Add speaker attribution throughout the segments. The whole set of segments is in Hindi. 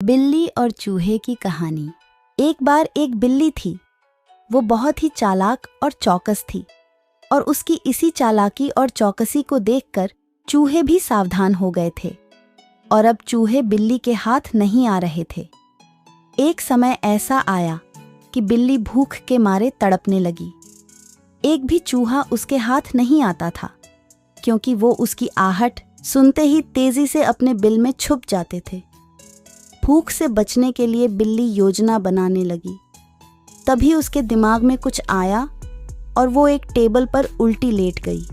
Speaker 1: बिल्ली और चूहे की कहानी। एक बार एक बिल्ली थी। वो बहुत ही चालाक और चौकस थी और उसकी इसी चालाकी और चौकसी को देखकर चूहे भी सावधान हो गए थे और अब चूहे बिल्ली के हाथ नहीं आ रहे थे। एक समय ऐसा आया कि बिल्ली भूख के मारे तड़पने लगी। एक भी चूहा उसके हाथ नहीं आता था क्योंकि वो उसकी आहट सुनते ही तेजी से अपने बिल में छुप जाते थे। भूख से बचने के लिए बिल्ली योजना बनाने लगी। तभी उसके दिमाग में कुछ आया और वो एक टेबल पर उल्टी लेट गई।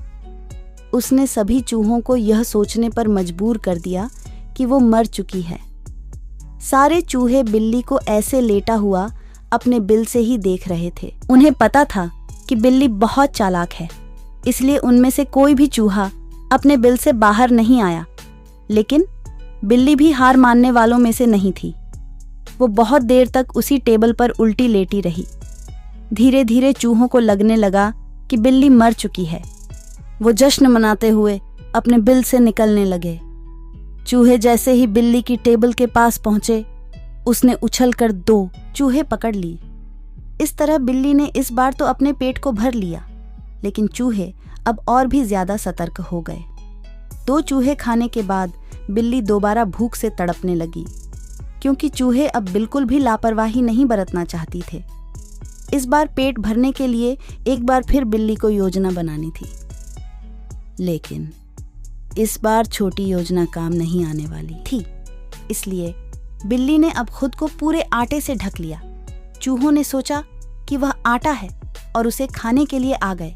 Speaker 1: उसने सभी चूहों को यह सोचने पर मजबूर कर दिया कि वो मर चुकी है। सारे चूहे बिल्ली को ऐसे लेटा हुआ अपने बिल से ही देख रहे थे। उन्हें पता था कि बिल्ली बहुत चालाक है, इसलिए उनमें से कोई भी चूहा अपने बिल से बाहर नहीं आया। लेकिन बिल्ली भी हार मानने वालों में से नहीं थी। वो बहुत देर तक उसी टेबल पर उल्टी लेटी रही। धीरे धीरे चूहों को लगने लगा कि बिल्ली मर चुकी है। वो जश्न मनाते हुए अपने बिल से निकलने लगे। चूहे जैसे ही बिल्ली की टेबल के पास पहुंचे, उसने उछलकर 2 चूहे पकड़ लिए। इस तरह बिल्ली ने इस बार तो अपने पेट को भर लिया, लेकिन चूहे अब और भी ज्यादा सतर्क हो गए। 2 चूहे खाने के बाद बिल्ली दोबारा भूख से तड़पने लगी क्योंकि चूहे अब बिल्कुल भी लापरवाही नहीं बरतना चाहती थे। इस बार पेट भरने के लिए एक बार फिर बिल्ली को योजना बनानी थी, लेकिन इस बार छोटी योजना काम नहीं आने वाली थी। इसलिए बिल्ली ने अब खुद को पूरे आटे से ढक लिया। चूहों ने सोचा कि वह आटा है और उसे खाने के लिए आ गए,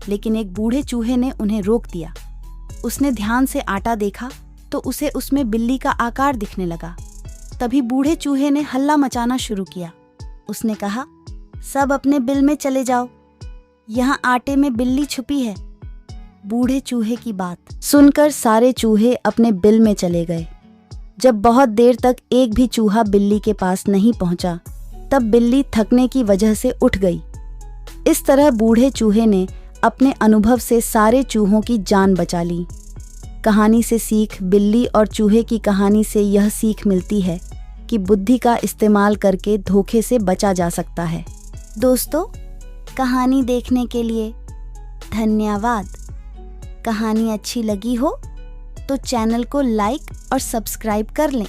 Speaker 1: लेकिन एक बूढ़े चूहे ने उन्हें रोक दिया। उसने ध्यान से आटा देखा तो उसे उसमें बिल्ली का आकार दिखने लगा। तभी बूढ़े चूहे ने हल्ला मचाना शुरू किया। उसने कहा, सब अपने बिल में चले जाओ, यहाँ आटे में बिल्ली छुपी है। बूढ़े चूहे की बात सुनकर सारे चूहे अपने बिल में चले गए। जब बहुत देर तक एक भी चूहा बिल्ली के पास नहीं पहुंचा, तब बिल्ली थकने की वजह से उठ गई। इस तरह बूढ़े चूहे ने अपने अनुभव से सारे चूहों की जान बचा ली। कहानी से सीख। बिल्ली और चूहे की कहानी से यह सीख मिलती है कि बुद्धि का इस्तेमाल करके धोखे से बचा जा सकता है। दोस्तों, कहानी देखने के लिए धन्यवाद। कहानी अच्छी लगी हो तो चैनल को लाइक और सब्सक्राइब कर लें।